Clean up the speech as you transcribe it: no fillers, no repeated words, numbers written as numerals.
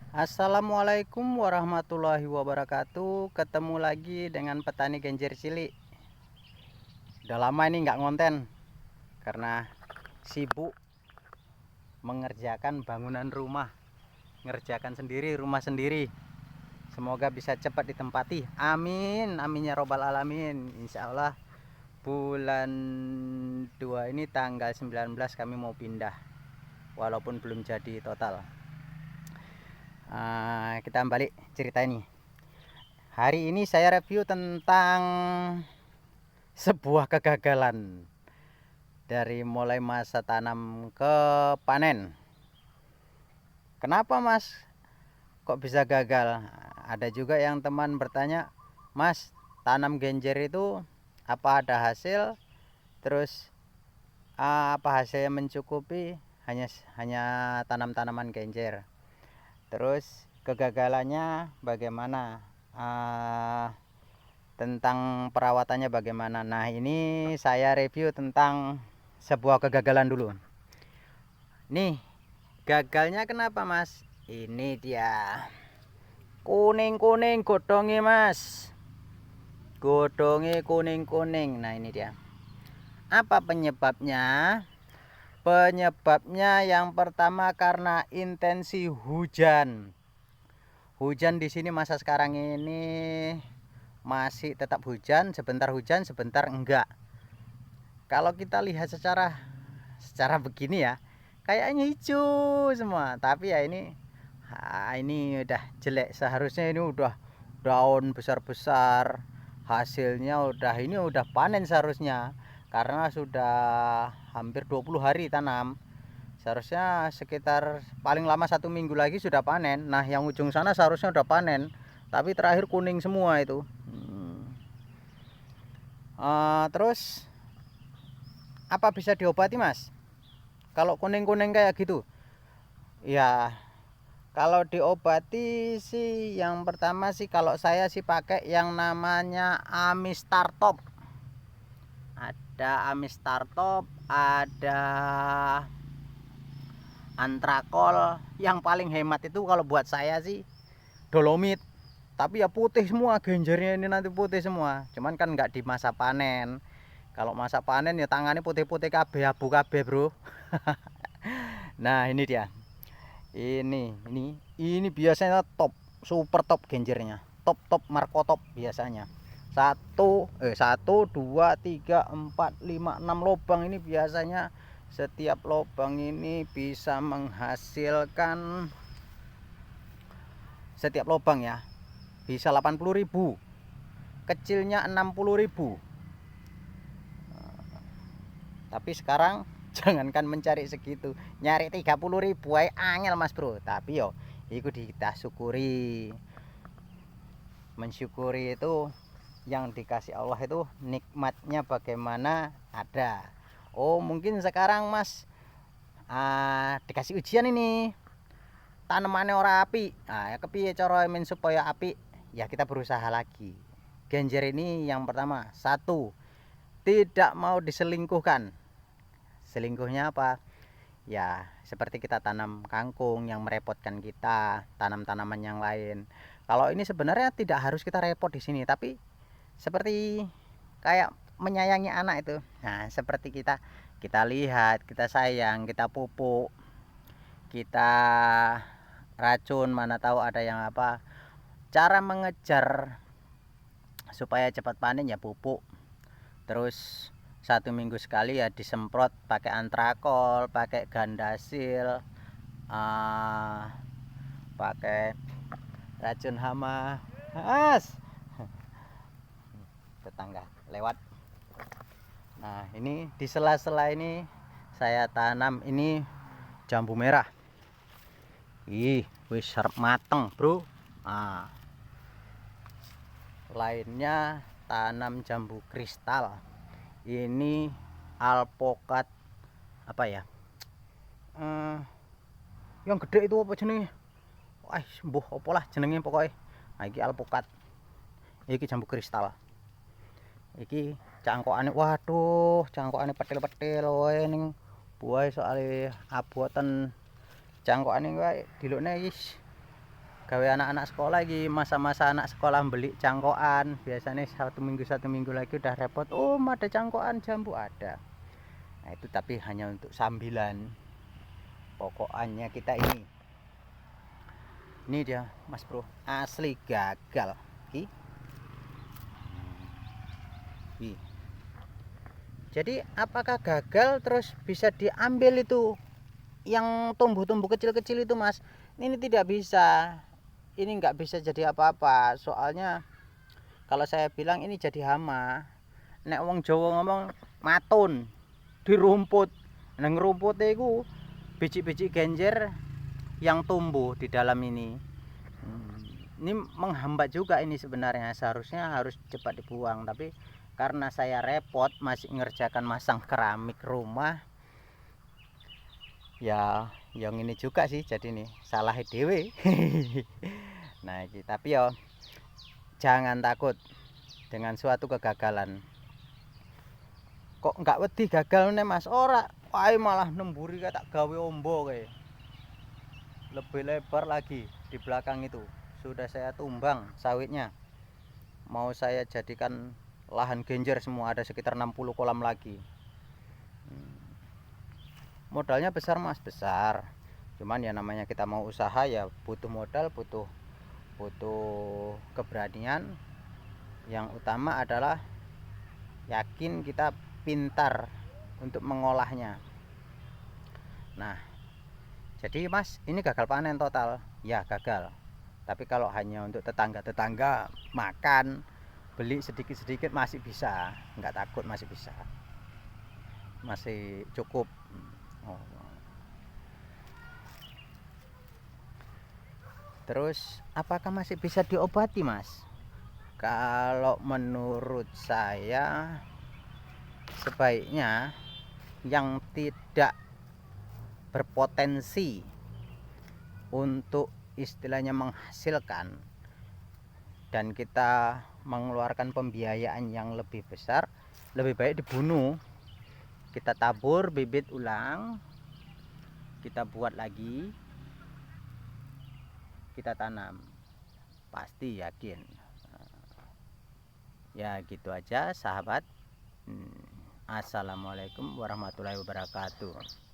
Assalamualaikum warahmatullahi wabarakatuh. Ketemu lagi dengan petani genjer cilik. Udah lama ini nggak ngonten karena sibuk mengerjakan bangunan rumah, ngerjakan sendiri rumah sendiri. Semoga bisa cepat ditempati. Amin, amin ya robbal alamin. Insya Allah bulan 2 ini tanggal 19 kami mau pindah, walaupun belum jadi total. Kita balik cerita ini. Hari ini saya review tentang sebuah kegagalan dari mulai masa tanam ke panen. Kenapa Mas kok bisa gagal? Ada juga yang teman bertanya, Mas, tanam genjer itu apa ada hasil? Terus apa hasilnya mencukupi? Hanya tanam tanaman genjer. Terus kegagalannya bagaimana? Tentang perawatannya bagaimana. Nah, ini saya review tentang sebuah kegagalan dulu. Nih, gagalnya kenapa Mas? Ini dia. Kuning-kuning godongnya Mas. Godongnya kuning-kuning. Nah, ini dia. Apa penyebabnya? Penyebabnya yang pertama karena intensi hujan. Hujan di sini masa sekarang ini masih tetap hujan, sebentar enggak. Kalau kita lihat secara begini ya, kayaknya hijau semua, tapi ya ini udah jelek. Seharusnya ini udah daun besar-besar, hasilnya udah panen seharusnya, karena sudah hampir 20 hari tanam. Seharusnya sekitar paling lama 1 minggu lagi sudah panen. Nah, yang ujung sana seharusnya udah panen, tapi terakhir kuning semua itu. Terus apa bisa diobati Mas kalau kuning-kuning kayak gitu? Ya, kalau diobati sih yang pertama sih kalau saya sih pakai yang namanya Amistartop. Ada Amistartop, ada Antrakol. Yang paling hemat itu kalau buat saya sih Dolomit. Tapi ya putih semua, genjernya ini nanti putih semua. Cuman kan nggak di masa panen. Kalau masa panen ya tangannya putih-putih kabeh, abu kabeh, Bro. Nah, ini dia. Ini biasanya top, super top genjernya. Top Marco top biasanya. Satu, dua, tiga, empat, lima, 6 lubang ini biasanya. Setiap lubang ini bisa menghasilkan, setiap lubang ya, bisa 80.000. Kecilnya 60.000. Tapi sekarang jangankan mencari segitu, nyari 30.000 ae angel Mas Bro. Tapi yo iku kita syukuri. Mensyukuri itu yang dikasih Allah itu nikmatnya bagaimana ada. Oh, mungkin sekarang Mas dikasih ujian ini. Tanamannya ora api. Nah, ya kepiye cara men supaya api? Ya kita berusaha lagi. Genjer ini yang pertama, satu, tidak mau diselingkuhkan. Selingkuhnya apa? Ya seperti kita tanam kangkung yang merepotkan kita, tanam tanaman yang lain. Kalau ini sebenarnya tidak harus kita repot di sini, tapi seperti kayak menyayangi anak itu. Nah, seperti kita lihat, kita sayang, kita pupuk, kita racun, mana tahu ada yang apa. Cara mengejar supaya cepat panen ya pupuk. Terus 1 minggu sekali ya disemprot pakai antrakol, pakai gandasil, pakai racun hama. Tetangga lewat. Nah, ini di sela-sela ini saya tanam ini jambu merah. Wis serep mateng Bro. Lainnya tanam jambu kristal. Ini alpokat apa ya, yang gede itu apa jenenge? Wah, mbuh apa lah jenenge pokoknya. Nah, iki alpokat, iki jambu kristal. Iki cangkokane, waduh, cangkokane petil-petil wae ning buah soalnya aboten. Cangkokane wae dilukne wis gawe anak-anak sekolah lagi, masa-masa anak sekolah beli cangkokan, biasanya satu minggu lagi udah repot. Oh, ada cangkokan jambu ada. Nah itu tapi hanya untuk sambilan. Pokoknya kita ini dia Mas Bro, asli gagal. Jadi apakah gagal terus bisa diambil itu yang tumbuh-tumbuh kecil-kecil itu Mas? Ini tidak bisa. Ini nggak bisa jadi apa-apa. Soalnya kalau saya bilang ini jadi hama. Nek wong Jawa ngomong matun di rumput. Nang rumput itu biji-biji genjer yang tumbuh di dalam ini. Ini menghambat juga ini sebenarnya, seharusnya harus cepat dibuang, tapi karena saya repot masih ngerjakan masang keramik rumah ya, yang ini juga sih jadi nih salah dewe. Nah tapi ya jangan takut dengan suatu kegagalan. Kok nggak wedi gagal nih Mas? Ora, wae malah nemburi kayak tak gawe ombo kayak lebih lebar lagi. Di belakang itu sudah saya tumbang sawitnya, mau saya jadikan lahan genjer semua, ada sekitar 60 kolam lagi. Modalnya besar Mas, besar, cuman ya namanya kita mau usaha ya butuh modal, butuh keberanian. Yang utama adalah yakin kita pintar untuk mengolahnya. Nah jadi Mas, ini gagal panen total ya, gagal. Tapi kalau hanya untuk tetangga-tetangga makan, beli sedikit-sedikit masih bisa, nggak takut, masih bisa, masih cukup. Terus apakah masih bisa diobati Mas? Kalau menurut saya sebaiknya yang tidak berpotensi untuk istilahnya menghasilkan dan kita mengeluarkan pembiayaan yang lebih besar, lebih baik dibunuh. Kita tabur bibit ulang, kita buat lagi, kita tanam, pasti yakin. Ya gitu aja sahabat. Assalamualaikum warahmatullahi wabarakatuh.